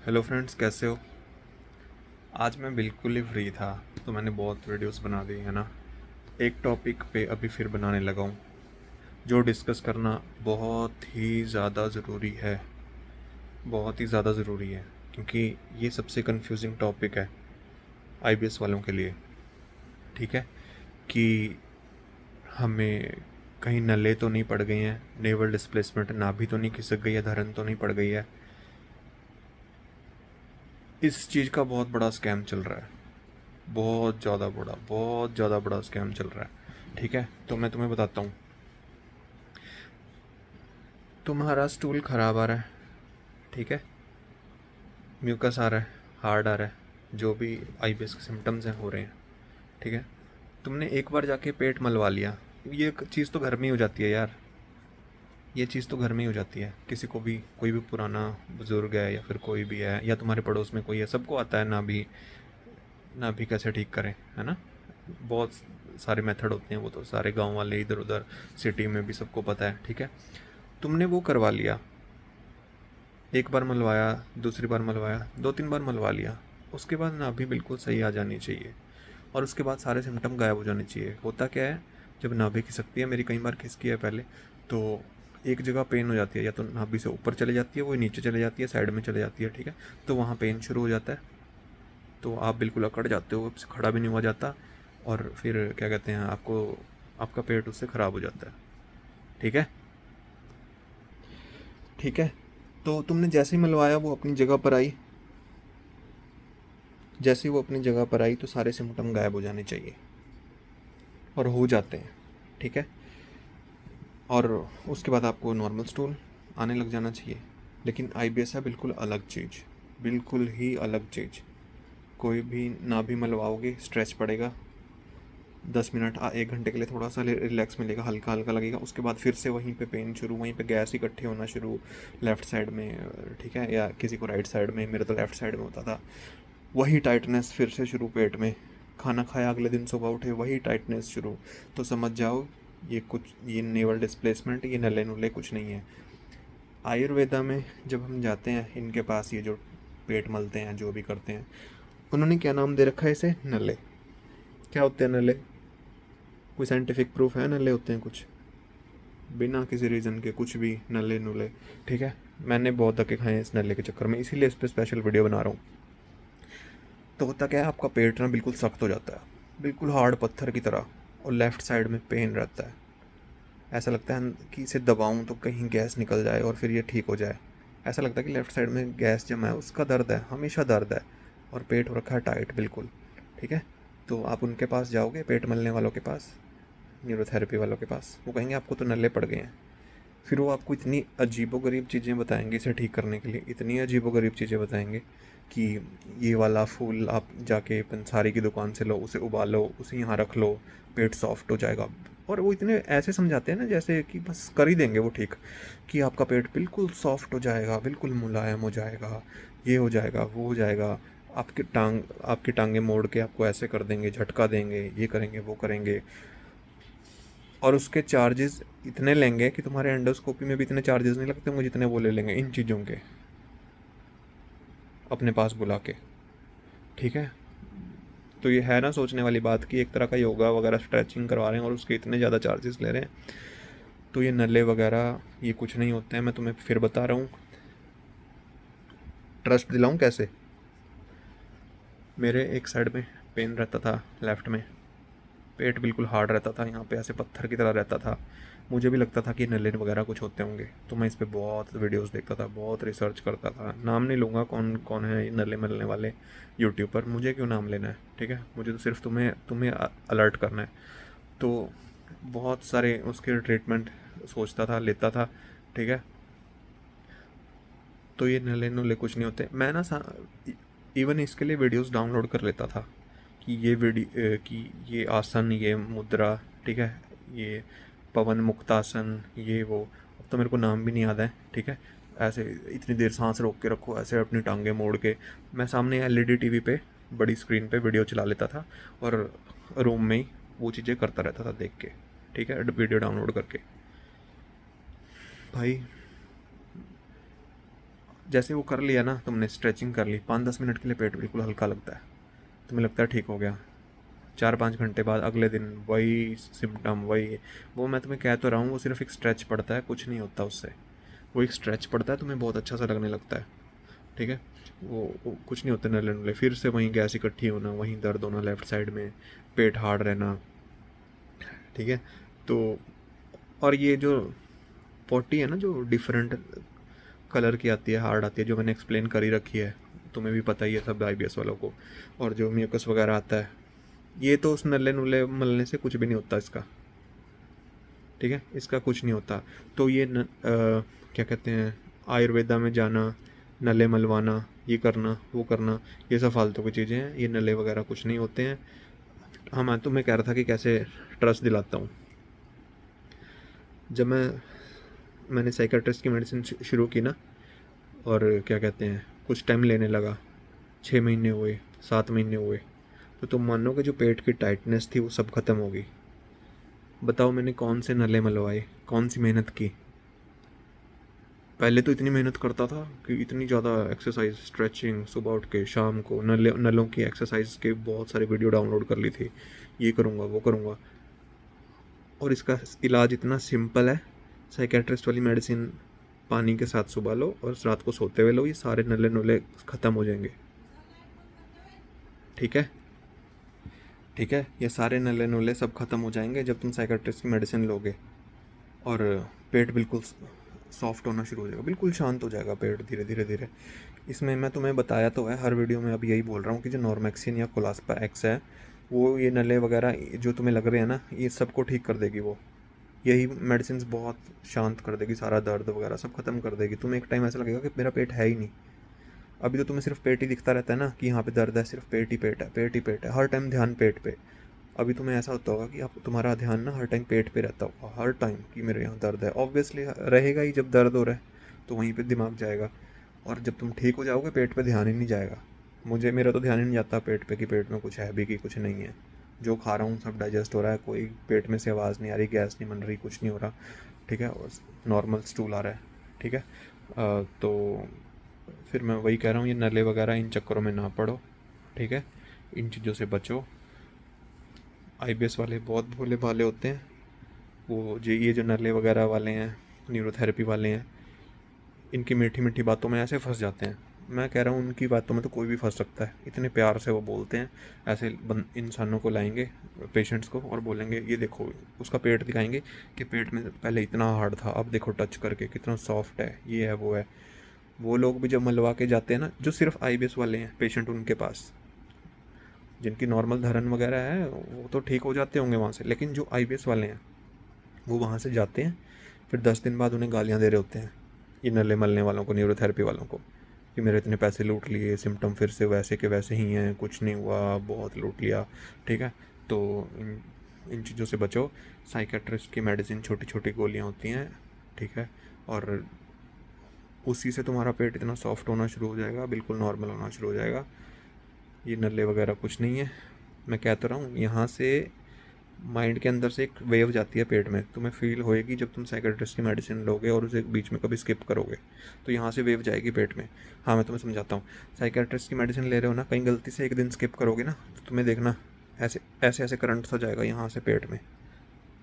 Hello friends, कैसे हो। आज मैं बिल्कुल ही फ्री था तो मैंने बहुत वीडियोस बना दी है ना। एक टॉपिक पे अभी फिर बनाने लगा हूँ जो डिस्कस करना बहुत ही ज़्यादा ज़रूरी है। बहुत ही ज़्यादा ज़रूरी है क्योंकि ये सबसे कंफ्यूजिंग टॉपिक है आईबीएस वालों के लिए। ठीक है कि हमें कहीं नले तो नहीं पड़ गई हैं, नेवल डिस्प्लेसमेंट नाभि तो नहीं खिसक गई है, धरन तो नहीं पड़ गई है। इस चीज़ का बहुत बड़ा स्कैम चल रहा है। बहुत ज़्यादा बड़ा स्कैम चल रहा है। ठीक है, तो मैं तुम्हें बताता हूँ। तुम्हारा स्टूल ख़राब आ रहा है, ठीक है, म्यूकस आ रहा है, हार्ड आ रहा है, जो भी आईबीएस के सिम्टम्स हैं हो रहे हैं। ठीक है, तुमने एक बार जाके पेट मलवा लिया। ये चीज़ तो घर में ही हो जाती है यार। ये चीज़ तो घर में ही हो जाती है, किसी को भी, कोई भी पुराना बुजुर्ग है या फिर कोई भी है या तुम्हारे पड़ोस में कोई है, सबको आता है ना भी कैसे ठीक करें, है ना। बहुत सारे मेथड होते हैं, वो तो सारे गांव वाले इधर उधर सिटी में भी सबको पता है। ठीक है, तुमने वो करवा लिया, एक बार मलवाया, दूसरी बार मलवाया, दो तीन बार मलवा लिया। उसके बाद नाभि बिल्कुल सही आ जानी चाहिए और उसके बाद सारे सिम्टम गायब हो जाने चाहिए। होता क्या है, जब नाभि खिसकती है, मेरी कई बार खिसकी है पहले, तो एक जगह पेन हो जाती है, या तो नाभि से ऊपर चले जाती है, वो नीचे चले जाती है, साइड में चले जाती है। ठीक है, तो वहाँ पेन शुरू हो जाता है, तो आप बिल्कुल अकड़ जाते हो, खड़ा भी नहीं हुआ जाता, और फिर क्या कहते हैं, आपको आपका पेट उससे ख़राब हो जाता है। ठीक है, ठीक है, तो तुमने जैसे ही मलवाया वो अपनी जगह पर आई, जैसे ही वो अपनी जगह पर आई तो सारे सिम्टम गायब हो जाने चाहिए, और हो जाते हैं। ठीक है, और उसके बाद आपको नॉर्मल स्टूल आने लग जाना चाहिए। लेकिन आईबीएस है बिल्कुल अलग चीज़, बिल्कुल ही अलग चीज़। कोई भी ना भी मलवाओगे स्ट्रेच पड़ेगा, 10 मिनट 1 घंटे के लिए थोड़ा सा रिलैक्स मिलेगा, हल्का हल्का लगेगा, उसके बाद फिर से वहीं पे पेन शुरू, वहीं पे गैस इकट्ठे होना शुरू, लेफ़्ट साइड में। ठीक है, या किसी को राइट साइड में, मेरे तो लेफ़्ट साइड में होता था। वही टाइटनेस फिर से शुरू पेट में, खाना खाया अगले दिन सुबह उठे वही टाइटनेस शुरू। तो समझ जाओ, ये नेवल डिस्प्लेसमेंट, ये नले नुले कुछ नहीं है। आयुर्वेदा में जब हम जाते हैं इनके पास, ये जो पेट मलते हैं, जो भी करते हैं, उन्होंने क्या नाम दे रखा है इसे, नले। क्या होते हैं नले? कोई साइंटिफिक प्रूफ है नले होते हैं कुछ? बिना किसी रीज़न के कुछ भी नले नुले। ठीक है, मैंने बहुत धक्के खाए हैं इस नले के चक्कर में, इसीलिए इस पर स्पेशल वीडियो बना रहा हूँ। तो होता क्या है, आपका पेट ना बिल्कुल सख्त हो जाता है, बिल्कुल हार्ड पत्थर की तरह, और लेफ़्ट साइड में पेन रहता है। ऐसा लगता है कि इसे दबाऊं तो कहीं गैस निकल जाए और फिर ये ठीक हो जाए। ऐसा लगता है कि लेफ़्ट साइड में गैस जमा है, उसका दर्द है, हमेशा दर्द है, और पेट हो रखा है टाइट बिल्कुल। ठीक है, तो आप उनके पास जाओगे, पेट मलने वालों के पास, न्यूरोथेरेपी वालों के पास, वो कहेंगे आपको तो नल्ले पड़ गए हैं। फिर वो आपको इतनी अजीबोगरीब चीज़ें बताएंगे इसे ठीक करने के लिए, इतनी अजीबोगरीब चीज़ें बताएंगे कि ये वाला फूल आप जाके पंसारी की दुकान से लो, उसे उबालो, उसे यहाँ रख लो, पेट सॉफ्ट हो जाएगा। और वो इतने ऐसे समझाते हैं ना जैसे कि बस कर ही देंगे वो ठीक, कि आपका पेट बिल्कुल सॉफ्ट हो जाएगा, बिल्कुल मुलायम हो जाएगा, ये हो जाएगा, वो हो जाएगा। आपकी टांगें मोड़ के आपको ऐसे कर देंगे, झटका देंगे, ये करेंगे, वो करेंगे। और उसके चार्जेस इतने लेंगे कि तुम्हारे एंडोस्कोपी में भी इतने चार्जेस नहीं लगते होंगे जितने वो ले लेंगे इन चीज़ों के, अपने पास बुला के। ठीक है, तो ये है ना सोचने वाली बात कि एक तरह का योगा वगैरह स्ट्रेचिंग करवा रहे हैं और उसके इतने ज़्यादा चार्जेस ले रहे हैं। तो ये नले वगैरह ये कुछ नहीं होते हैं, मैं तुम्हें फिर बता रहा हूँ। ट्रस्ट दिलाऊँ कैसे? मेरे एक साइड में पेन रहता था, लेफ़्ट में पेट बिल्कुल हार्ड रहता था, यहाँ पे ऐसे पत्थर की तरह रहता था। मुझे भी लगता था कि नले वगैरह कुछ होते होंगे, तो मैं इस पर बहुत वीडियोस देखता था, बहुत रिसर्च करता था। नाम नहीं लूँगा कौन कौन है ये नले मलने वाले यूट्यूब पर, मुझे क्यों नाम लेना है। ठीक है, मुझे तो सिर्फ तुम्हें तुम्हें अलर्ट करना है। तो बहुत सारे उसके ट्रीटमेंट सोचता था, लेता था। ठीक है, तो ये नले नुले कुछ नहीं होते। मैं ना इवन इसके लिए वीडियोस डाउनलोड कर लेता था कि ये आसन, ये मुद्रा, ठीक है, ये पवन मुक्तासन, ये वो, अब तो मेरे को नाम भी नहीं याद है। ठीक है, ऐसे इतनी देर सांस रोक के रखो, ऐसे अपनी टांगें मोड़ के। मैं सामने एलईडी टीवी पे, बड़ी स्क्रीन पे वीडियो चला लेता था, और रूम में ही वो चीज़ें करता रहता था देख के। ठीक है, वीडियो डाउनलोड करके। भाई जैसे वो कर लिया ना, तुमने स्ट्रेचिंग कर ली, 5-10 मिनट के लिए पेट बिल्कुल हल्का लगता है, तुम्हें लगता है ठीक हो गया। 4-5 घंटे बाद अगले दिन वही सिम्टम, वही। वो मैं तुम्हें कह तो रहा हूँ, वो सिर्फ एक स्ट्रेच पड़ता है, कुछ नहीं होता उससे। वो एक स्ट्रेच पड़ता है, तुम्हें बहुत अच्छा सा लगने लगता है, ठीक है। वो कुछ नहीं होता, नले नुले फिर से वहीं गैस इकट्ठी होना, वहीं दर्द होना लेफ़्ट साइड में, पेट हार्ड रहना, ठीक है। तो और ये जो पॉटी है ना, जो डिफरेंट कलर की आती है, हार्ड आती है, जो मैंने एक्सप्लेन कर ही रखी है, तुम्हें भी पता ही है सब आईबीएस वालों को। और जो म्यूकस वगैरह आता है, ये तो उस नल्ले नुले मलने से कुछ भी नहीं होता इसका, ठीक है, इसका कुछ नहीं होता। तो ये क्या कहते हैं, आयुर्वेदा में जाना, नले मलवाना, ये करना वो करना, ये सब फालतू की चीज़ें हैं, ये नले वगैरह कुछ नहीं होते हैं। हाँ, मैं तुम्हें कह रहा था कि कैसे ट्रस्ट दिलाता हूँ। जब मैंने साइकाट्रिस्ट की मेडिसिन शुरू की ना, और क्या कहते हैं, कुछ टाइम लेने लगा, 6 महीने हुए, 7 महीने हुए, तो तुम मानो कि जो पेट की टाइटनेस थी वो सब खत्म हो गई। बताओ मैंने कौन से नले मलवाए, कौन सी मेहनत की। पहले तो इतनी मेहनत करता था कि इतनी ज़्यादा एक्सरसाइज, स्ट्रेचिंग, सुबह उठ के शाम को नलों की एक्सरसाइज के बहुत सारी वीडियो डाउनलोड कर ली थी, ये करूँगा वो करूँगा। और इसका इलाज इतना सिंपल है, साइकेट्रिस्ट वाली मेडिसिन पानी के साथ सुबह लो और रात को सोते हुए लो, ये सारे नले नुले ख़त्म हो जाएंगे, ठीक है। ठीक है, ये सारे नले नुले सब ख़त्म हो जाएंगे जब तुम साइकेट्रिस्ट की मेडिसिन लोगे। और पेट बिल्कुल सॉफ्ट होना शुरू हो जाएगा, बिल्कुल शांत हो जाएगा पेट धीरे धीरे धीरे। इसमें मैं तुम्हें बताया तो है हर वीडियो में, अब यही बोल रहा हूँ कि जो नॉर्मेक्सिन या कोलास्पा एक्स है, वो ये नले वगैरह जो तुम्हें लग रहे हैं ना, ये सबको ठीक कर देगी वो। यही मेडिसिन बहुत शांत कर देगी, सारा दर्द वगैरह सब खत्म कर देगी। तुम्हें एक टाइम ऐसा लगेगा कि मेरा पेट है ही नहीं। अभी तो तुम्हें सिर्फ पेट ही दिखता रहता है ना, कि यहाँ पे दर्द है, सिर्फ पेट ही पेट है, पेट ही पेट है, हर टाइम ध्यान पेट पे। अभी तुम्हें ऐसा होता होगा कि आप तुम्हारा ध्यान ना हर टाइम पेट पे रहता होगा, हर टाइम कि मेरे यहाँ दर्द है। ऑब्वियसली रहेगा ही, जब दर्द हो रहा है तो वहीं पे दिमाग जाएगा। और जब तुम ठीक हो जाओगे पेट पे ध्यान ही नहीं जाएगा। मेरा तो ध्यान ही नहीं जाता पेट पे कि पेट में कुछ है भी कि कुछ नहीं है। जो खा रहा हूँ सब डाइजेस्ट हो रहा है, कोई पेट में से आवाज़ नहीं आ रही, गैस नहीं बन रही, कुछ नहीं हो रहा, ठीक है। और नॉर्मल स्टूल आ रहा है, ठीक है। तो फिर मैं वही कह रहा हूँ, ये नले वगैरह इन चक्करों में ना पड़ो, ठीक है। इन चीज़ों से बचो। आईबीएस वाले बहुत भोले भाले होते हैं। वो जो ये जो नले वगैरह वाले हैं, न्यूरोथेरेपी वाले हैं, इनकी मीठी मीठी बातों में ऐसे फंस जाते हैं। मैं कह रहा हूँ उनकी बातों में तो कोई भी फंस सकता है, इतने प्यार से वो बोलते हैं। ऐसे इंसानों को लाएंगे, पेशेंट्स को, और बोलेंगे ये देखो, उसका पेट दिखाएंगे कि पेट में पहले इतना हार्ड था, अब देखो टच करके कितना सॉफ्ट है, ये है वो है। वो लोग भी जब मलवा के जाते हैं ना, जो सिर्फ आईबीएस वाले हैं पेशेंट, उनके पास जिनकी नॉर्मल धड़न वगैरह है वो तो ठीक हो जाते होंगे वहाँ से, लेकिन जो आईबीएस वाले हैं वो वहाँ से जाते हैं, फिर 10 दिन बाद उन्हें गालियाँ दे रहे होते हैं, ये नले मलने वालों को, न्यूरोथेरेपी वालों को, कि मेरे इतने पैसे लूट लिए, सिम्टम फिर से वैसे के वैसे ही हैं, कुछ नहीं हुआ, बहुत लूट लिया, ठीक है। तो इन चीज़ों से बचो। साइकेट्रिस्ट की मेडिसिन छोटी छोटी गोलियाँ होती हैं, ठीक है। और उसी से तुम्हारा पेट इतना सॉफ्ट होना शुरू हो जाएगा, बिल्कुल नॉर्मल होना शुरू हो जाएगा। ये नल्ले वगैरह कुछ नहीं है। मैं कहता रहा हूँ, यहाँ से माइंड के अंदर से एक वेव जाती है पेट में, तुम्हें फील होएगी जब तुम साइकेट्रिस्ट की मेडिसिन लोगे और उसे बीच में कभी स्किप करोगे, तो यहाँ से वेव जाएगी पेट में। हाँ, मैं तुम्हें समझाता हूँ। साइकेट्रिस्ट की मेडिसिन ले रहे हो ना, कहीं गलती से एक दिन स्किप करोगे ना, तो तुम्हें देखना ऐसे ऐसे ऐसे करंट सा जाएगा यहाँ से पेट में।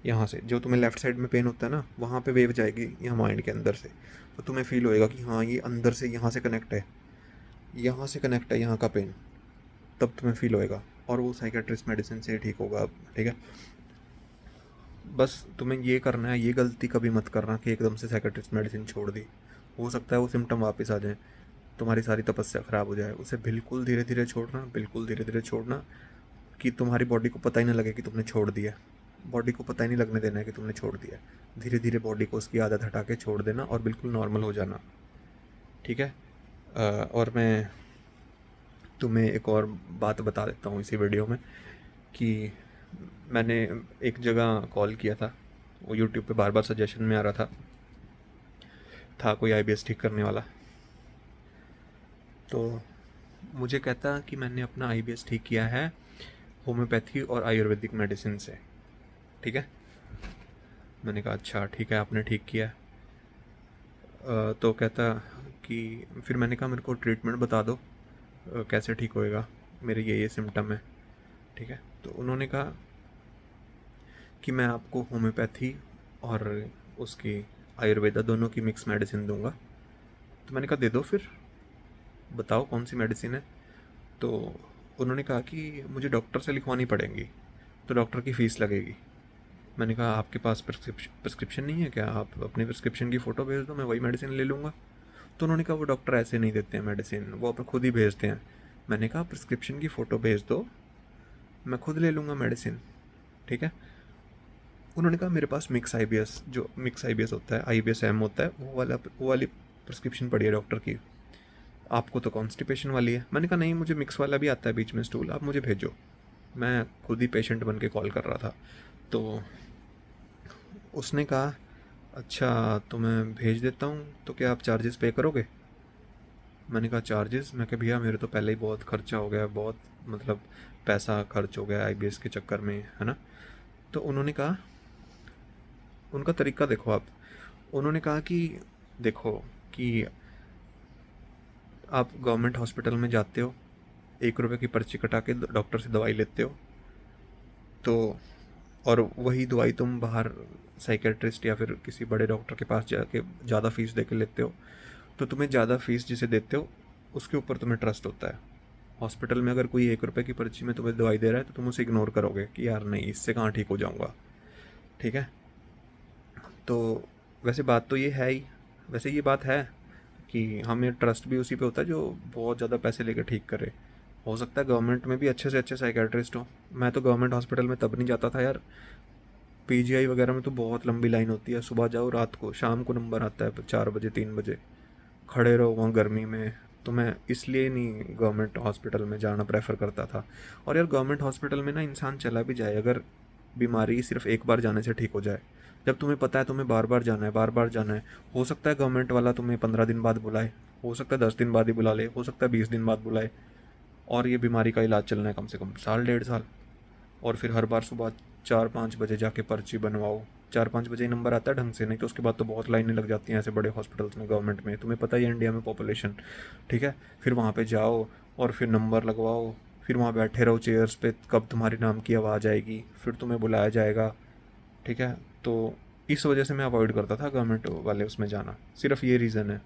यहाँ से जो तुम्हें लेफ़्ट साइड में पेन होता है ना, वहाँ पे वेव जाएगी यहाँ माइंड के अंदर से। तो तुम्हें फील होएगा कि हाँ, ये अंदर से यहाँ से कनेक्ट है, यहाँ से कनेक्ट है यहाँ का पेन, तब तुम्हें फील होएगा। और वो साइकेट्रिस्ट मेडिसिन से ठीक होगा अब, ठीक है। बस तुम्हें ये करना है, ये गलती कभी मत करना कि एकदम से साइकेट्रिस्ट मेडिसिन छोड़ दी। हो सकता है वो सिम्टम वापस आ जाए, तुम्हारी सारी तपस्या ख़राब हो जाए। उसे बिल्कुल धीरे धीरे छोड़ना, बिल्कुल धीरे धीरे छोड़ना, कि तुम्हारी बॉडी को पता ही ना लगे कि तुमने छोड़ दिया। बॉडी को पता ही नहीं लगने देना है कि तुमने छोड़ दिया। धीरे धीरे बॉडी को उसकी आदत हटा के छोड़ देना और बिल्कुल नॉर्मल हो जाना, ठीक है। और मैं तुम्हें एक और बात बता देता हूँ इसी वीडियो में, कि मैंने एक जगह कॉल किया था, वो यूट्यूब पे बार बार सजेशन में आ रहा था कोई आईबीएस ठीक करने वाला। तो मुझे कहता कि मैंने अपना आईबीएस ठीक किया है होम्योपैथी और आयुर्वेदिक मेडिसिन से, ठीक है। मैंने कहा अच्छा ठीक है, आपने ठीक किया। तो कहता कि फिर मैंने कहा मेरे को ट्रीटमेंट बता दो, कैसे ठीक होएगा, मेरे ये सिम्टम है, ठीक है। तो उन्होंने कहा कि मैं आपको होम्योपैथी और उसकी आयुर्वेदा दोनों की मिक्स मेडिसिन दूंगा। तो मैंने कहा दे दो फिर, बताओ कौन सी मेडिसिन है। तो उन्होंने कहा कि मुझे डॉक्टर से लिखवानी पड़ेंगी, तो डॉक्टर की फ़ीस लगेगी। मैंने कहा आपके पास प्रिस्क्रिप्शन नहीं है क्या, आप अपनी प्रिस्क्रिप्शन की फ़ोटो भेज दो, मैं वही मेडिसिन ले लूँगा। तो उन्होंने कहा वो डॉक्टर ऐसे नहीं देते हैं मेडिसिन, वो आप खुद ही भेजते हैं। मैंने कहा प्रिस्क्रिप्शन की फ़ोटो भेज दो, मैं खुद ले लूँगा मेडिसिन, ठीक है। उन्होंने कहा मेरे पास मिक्स आईबीएस होता है, आईबीएस-एम होता है, वो वाली प्रिस्क्रिप्शन पड़ी है डॉक्टर की। आपको तो कॉन्स्टिपेशन वाली है। मैंने कहा नहीं, मुझे मिक्स वाला भी आता है बीच में स्टूल, आप मुझे भेजो। मैं खुद ही पेशेंट बन के कॉल कर रहा था। तो उसने कहा अच्छा तो मैं भेज देता हूँ, तो क्या आप चार्जेस पे करोगे। मैंने कहा चार्जेस, मैं कहा भैया मेरे तो पहले ही बहुत खर्चा हो गया है, बहुत मतलब पैसा खर्च हो गया आईबीएस के चक्कर में, है ना। तो उन्होंने कहा, उनका तरीका देखो आप, उन्होंने कहा कि देखो कि आप गवर्नमेंट हॉस्पिटल में जाते हो, 1 रुपये की पर्ची कटा के डॉक्टर से दवाई लेते हो, तो और वही दवाई तुम बाहर साइकेट्रिस्ट या फिर किसी बड़े डॉक्टर के पास जाके ज़्यादा फीस दे के लेते हो, तो तुम्हें ज़्यादा फीस जिसे देते हो उसके ऊपर तुम्हें ट्रस्ट होता है। हॉस्पिटल में अगर कोई 1 रुपये की पर्ची में तुम्हें दवाई दे रहा है तो तुम उसे इग्नोर करोगे कि यार नहीं, इससे कहाँ ठीक हो जाऊँगा, ठीक है। तो वैसे बात तो ये है ही, वैसे ये बात है कि हमें ट्रस्ट भी उसी पे होता है जो बहुत ज़्यादा पैसे लेकर ठीक करे। हो सकता है गवर्नमेंट में भी अच्छे से अच्छे साइकेट्रिस्ट हो। मैं तो गवर्नमेंट हॉस्पिटल में तब नहीं जाता था यार, पीजीआई वगैरह में तो बहुत लंबी लाइन होती है, सुबह जाओ रात को शाम को नंबर आता है 4 बजे 3 बजे, खड़े रहो वहाँ गर्मी में। तो मैं इसलिए नहीं गवर्नमेंट हॉस्पिटल में जाना प्रेफर करता था। और यार गवर्नमेंट हॉस्पिटल में ना इंसान चला भी जाए, अगर बीमारी सिर्फ एक बार जाने से ठीक हो जाए, जब तुम्हें पता है तुम्हें बार बार जाना है, बार बार जाना है, हो सकता है गवर्नमेंट वाला तुम्हें 15 दिन बाद बुलाए, हो सकता है 10 दिन बाद ही बुला ले, हो सकता है 20 दिन बाद बुलाए, और ये बीमारी का इलाज चलना है कम से कम साल 1.5 साल, और फिर हर बार सुबह 4-5 बजे जाके पर्ची बनवाओ। 4-5 बजे ही नंबर आता है ढंग से, नहीं तो उसके बाद तो बहुत लाइनें लग जाती हैं ऐसे बड़े हॉस्पिटल्स में गवर्नमेंट में, तुम्हें पता ही है इंडिया में पॉपुलेशन, ठीक है। फिर वहाँ पे जाओ और फिर नंबर लगवाओ, फिर वहाँ बैठे रहो चेयर्स पे, कब तुम्हारे नाम की आवाज़ आएगी, फिर तुम्हें बुलाया जाएगा, ठीक है। तो इस वजह से मैं अवॉइड करता था गवर्नमेंट वाले उसमें जाना, सिर्फ ये रीज़न है,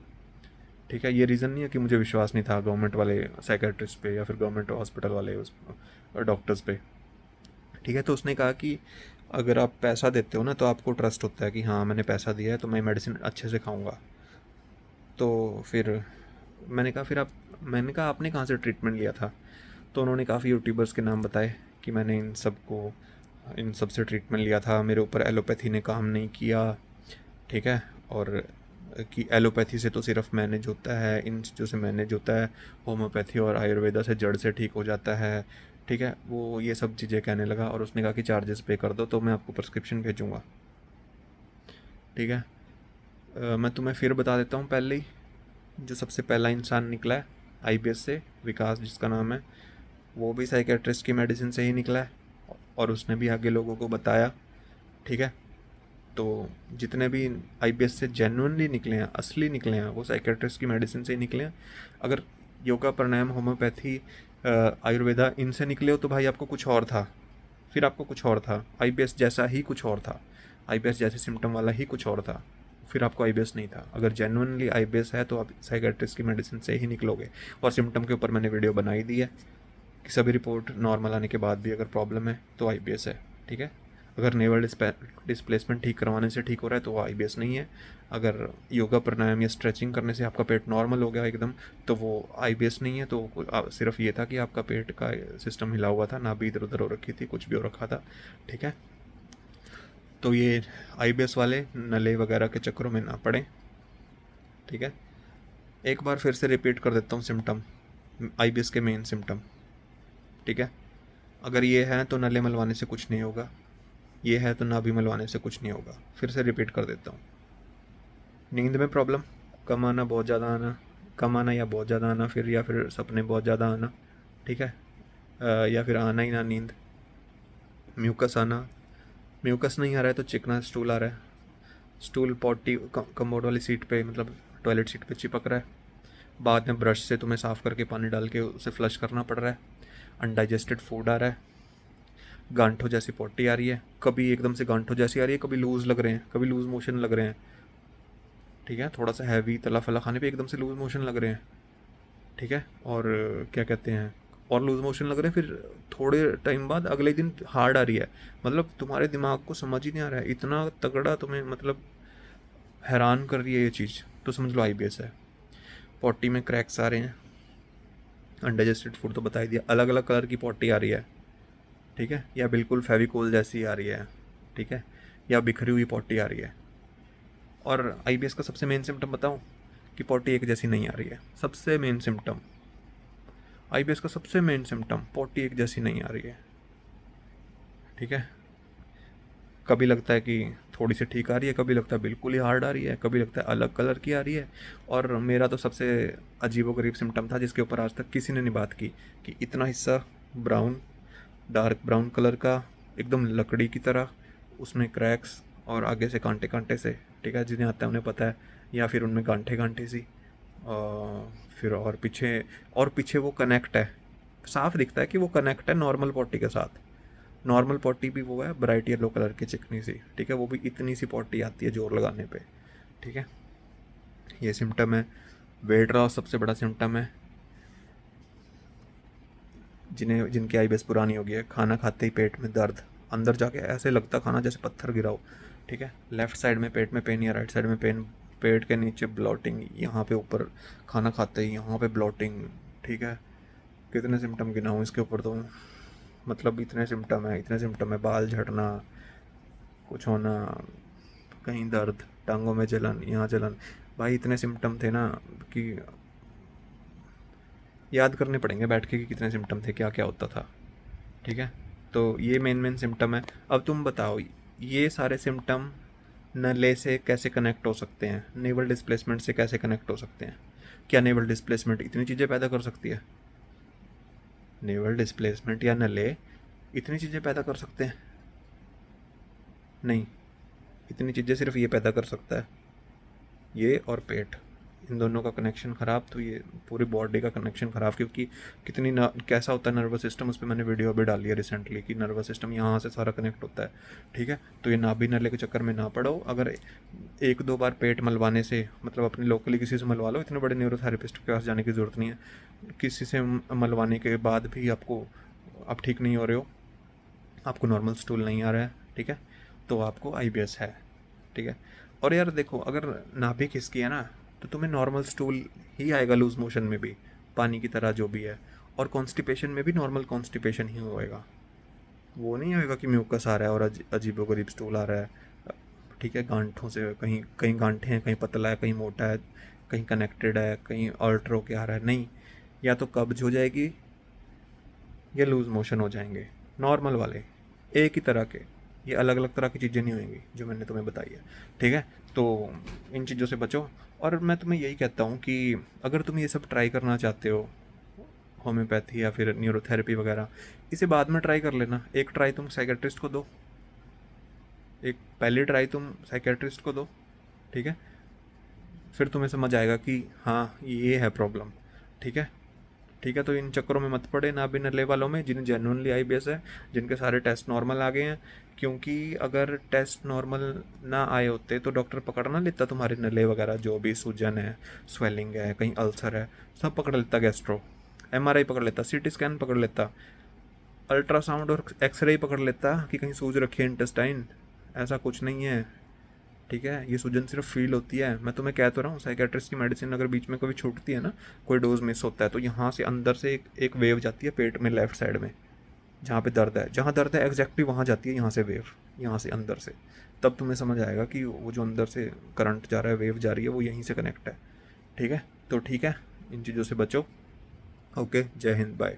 ठीक है। ये रीज़न नहीं है कि मुझे विश्वास नहीं था गवर्नमेंट वाले साइकेट्रिस्ट पे या फिर गवर्नमेंट हॉस्पिटल वाले उस डॉक्टर्स पे, ठीक है। तो उसने कहा कि अगर आप पैसा देते हो ना तो आपको ट्रस्ट होता है कि हाँ मैंने पैसा दिया है तो मैं मेडिसिन अच्छे से खाऊंगा। तो फिर मैंने कहा आपने कहाँ से ट्रीटमेंट लिया था। तो उन्होंने काफ़ी यूट्यूबर्स के नाम बताए कि मैंने इन सब से ट्रीटमेंट लिया था, मेरे ऊपर एलोपैथी ने काम नहीं किया, ठीक है। और कि एलोपैथी से तो सिर्फ मैनेज होता है, इन चीज़ों से मैनेज होता है, होम्योपैथी और आयुर्वेदा से जड़ से ठीक हो जाता है, ठीक है। वो ये सब चीज़ें कहने लगा और उसने कहा कि चार्जेस पे कर दो तो मैं आपको प्रिस्क्रिप्शन भेजूँगा, ठीक है। मैं तुम्हें फिर बता देता हूँ पहले ही, जो सबसे पहला इंसान निकला है आईबीएस से, विकास जिसका नाम है, वो भी साइकेट्रिस्ट की मेडिसिन से ही निकला है और उसने भी आगे लोगों को बताया, ठीक है। तो जितने भी आईबीएस से जेन्युइनली निकले हैं, असली निकले हैं, वो साइकेट्रिस्ट की मेडिसिन से ही निकले हैं। अगर योगा प्राणायाम होम्योपैथी आयुर्वेदा इनसे निकले हो तो भाई आपको कुछ और था, फिर आपको कुछ और था, आईबीएस जैसा ही कुछ और था, आईबीएस जैसे सिम्टम वाला ही कुछ और था, फिर आपको आईबीएस नहीं था। अगर जेन्युइनली आईबीएस है तो आप साइकेट्रिस्ट की मेडिसिन से ही निकलोगे। और सिम्टम के ऊपर मैंने वीडियो बनाई दी है कि सभी रिपोर्ट नॉर्मल आने के बाद भी अगर प्रॉब्लम है तो आईबीएस है, ठीक है। अगर नेवल डिस्प्लेसमेंट ठीक करवाने से ठीक हो रहा है तो वो आईबीएस नहीं है। अगर योगा प्राणायाम या स्ट्रेचिंग करने से आपका पेट नॉर्मल हो गया एकदम तो वो आईबीएस नहीं है। तो सिर्फ ये था कि आपका पेट का सिस्टम हिला हुआ था, नाभि इधर उधर हो रखी थी, कुछ भी हो रखा था, ठीक है। तो ये आईबीएस वाले नले वगैरह के चक्करों में ना पड़े, ठीक है। एक बार फिर से रिपीट कर देता हूँ सिम्टम, आईबीएस के मेन सिम्टम, ठीक है। अगर ये है तो नले मलवाने से कुछ नहीं होगा, ये है तो नाभि मलवाने से कुछ नहीं होगा। फिर से रिपीट कर देता हूँ, नींद में प्रॉब्लम, कम आना, बहुत ज़्यादा आना, कम आना या बहुत ज़्यादा आना, फिर या फिर सपने बहुत ज़्यादा आना, ठीक है। या फिर आना ही ना नींद, म्यूकस आना, म्यूकस नहीं आ रहा है तो चिकना स्टूल आ रहा है, स्टूल पॉटी कमोड वाली सीट पे मतलब टॉयलेट सीट पे चिपक रहा है, बाद में ब्रश से तुम्हें साफ़ करके पानी डाल के उसे फ्लश करना पड़ रहा है, अनडाइजेस्टेड फूड आ रहा है, गांठों जैसी पॉटी आ रही है, कभी एकदम से गांठों जैसी आ रही है, कभी लूज़ लग रहे हैं, कभी लूज़ मोशन लग रहे हैं, ठीक है, थोड़ा सा हैवी तला फला खाने पे एकदम से लूज़ मोशन लग रहे हैं, ठीक है, और क्या कहते हैं, और लूज़ मोशन लग रहे हैं, फिर थोड़े टाइम बाद अगले दिन हार्ड आ रही है, मतलब तुम्हारे दिमाग को समझ ही नहीं आ रहा है, इतना तगड़ा तुम्हें मतलब हैरान कर रही है ये चीज़, तो समझ लो IBS है। पॉटी में क्रैक्स आ रहे हैं, अनडाइजेस्टेड फूड तो बता ही दिया, अलग अलग कलर की पॉटी आ रही है, ठीक है, या बिल्कुल फेविकोल जैसी आ रही है, ठीक है, या बिखरी हुई पॉटी आ रही है। और IBS का सबसे मेन सिम्टम बताऊं कि पॉटी एक जैसी नहीं आ रही है, सबसे मेन सिम्टम IBS का सबसे मेन सिम्टम पॉटी एक जैसी नहीं आ रही है, ठीक है। कभी लगता है कि थोड़ी सी ठीक आ रही है, कभी लगता है बिल्कुल ही हार्ड आ रही है, कभी लगता है अलग कलर की आ रही है। और मेरा तो सबसे अजीबोगरीब सिम्टम था जिसके ऊपर आज तक किसी ने नहीं बात की, कि इतना हिस्सा ब्राउन, डार्क ब्राउन कलर का, एकदम लकड़ी की तरह, उसमें क्रैक्स और आगे से कांटे कांटे से, ठीक है, जिन्हें आता है उन्हें पता है, या फिर उनमें गांठे गांठे सी, फिर और पीछे वो कनेक्ट है, साफ दिखता है कि वो कनेक्ट है नॉर्मल पॉटी के साथ। नॉर्मल पॉटी भी वो है ब्राइट येलो कलर की चिकनी सी, ठीक है, वो भी इतनी सी पॉटी आती है जोर लगाने पे, ठीक है। ये सिम्टम है। वेट लॉस सबसे बड़ा सिम्टम है, जिनकी IBS पुरानी हो गई है, खाना खाते ही पेट में दर्द, अंदर जाके ऐसे लगता खाना जैसे पत्थर गिरा हो, ठीक है, लेफ्ट साइड में पेट में पेन या राइट साइड में पेन, पेट के नीचे ब्लॉटिंग, यहाँ पे ऊपर खाना खाते ही यहाँ पे ब्लॉटिंग, ठीक है। कितने सिम्टम गिनाऊँ इसके ऊपर, तो मतलब इतने सिम्टम है, बाल झड़ना, कुछ होना, कहीं दर्द, टांगों में जलन, यहाँ जलन, भाई इतने सिम्टम थे ना कि याद करने पड़ेंगे बैठ के कि कितने सिम्टम थे, क्या क्या होता था, ठीक है। तो ये मेन सिम्टम है। अब तुम बताओ ये सारे सिम्टम नले से कैसे कनेक्ट हो सकते हैं, नेवल डिस्प्लेसमेंट से कैसे कनेक्ट हो सकते हैं? क्या नेवल डिस्प्लेसमेंट इतनी चीज़ें पैदा कर सकती है? नेवल डिस्प्लेसमेंट या नले इतनी चीज़ें पैदा कर सकते हैं? नहीं, इतनी चीज़ें सिर्फ ये पैदा कर सकता है, ये और पेट, इन दोनों का कनेक्शन ख़राब, तो ये पूरी बॉडी का कनेक्शन ख़राब, क्योंकि कैसा होता है नर्वस सिस्टम, उस पर मैंने वीडियो भी डाली है रिसेंटली कि नर्वस सिस्टम यहाँ से सारा कनेक्ट होता है, ठीक है। तो ये नाभि नले के चक्कर में ना पड़ो, अगर एक दो बार पेट मलवाने से, मतलब अपने लोकली किसी से मलवा लो, इतने बड़े न्यूरोथेरेपिस्ट के पास जाने की ज़रूरत नहीं है, किसी से मलवाने के बाद भी आपको, आप ठीक नहीं हो रहे हो, आपको नॉर्मल स्टूल नहीं आ रहा है, ठीक है, तो आपको IBS है, ठीक है। और यार देखो, अगर नाभि खिसकी है ना, तो तुम्हें नॉर्मल स्टूल ही आएगा लूज मोशन में भी, पानी की तरह जो भी है, और कॉन्स्टिपेशन में भी नॉर्मल कॉन्स्टिपेशन ही होएगा, वो नहीं होएगा कि म्यूकस आ रहा है और अजीबोगरीब स्टूल आ रहा है, ठीक है, गांठों से, कहीं कहीं गांठे हैं, कहीं पतला है, कहीं मोटा है, कहीं कनेक्टेड है, कहीं अल्टर होके आ रहा है, नहीं, या तो कब्ज हो जाएगी या लूज मोशन हो जाएंगे, नॉर्मल वाले एक ही तरह के, ये अलग अलग तरह की चीज़ें नहीं होंगी जो मैंने तुम्हें बताई है, ठीक है। तो इन चीज़ों से बचो, और मैं तुम्हें यही कहता हूँ कि अगर तुम ये सब ट्राई करना चाहते हो, होम्योपैथी या फिर न्यूरोथेरेपी वगैरह, इसे बाद में ट्राई कर लेना, एक ट्राई तुम साइकेट्रिस्ट को दो, एक पहली ट्राई तुम साइकेट्रिस्ट को दो, ठीक है, फिर तुम्हें समझ आएगा कि हाँ ये है प्रॉब्लम, ठीक है, ठीक है। तो इन चक्करों में मत पड़े नाभि नले वालों में, जिन्हें जेन्युइनली IBS है, जिनके सारे टेस्ट नॉर्मल आ गए हैं, क्योंकि अगर टेस्ट नॉर्मल ना आए होते तो डॉक्टर पकड़ ना लेता तुम्हारे नले वगैरह, जो भी सूजन है, स्वेलिंग है, कहीं अल्सर है, सब पकड़ लेता, गैस्ट्रो MRI पकड़ लेता, CT स्कैन पकड़ लेता, अल्ट्रासाउंड और एक्सरे पकड़ लेता कि कहीं सूज रखी है इंटेस्टाइन, ऐसा कुछ नहीं है, ठीक है। ये सूजन सिर्फ फील होती है, मैं तुम्हें कह तो रहा हूँ, साइकेट्रिस्ट की मेडिसिन अगर बीच में कभी छूटती है ना, कोई डोज मिस होता है, तो यहाँ से अंदर से एक वेव जाती है पेट में लेफ्ट साइड में, जहाँ पे दर्द है, जहाँ दर्द है एग्जैक्टली वहाँ जाती है यहाँ से वेव, यहाँ से अंदर से, तब तुम्हें समझ आएगा कि वो जो अंदर से करंट जा रहा है, वेव जा रही है, वो यहीं से कनेक्ट है, ठीक है। तो ठीक है, इन चीज़ों से बचो। ओके, जय हिंद, बाय।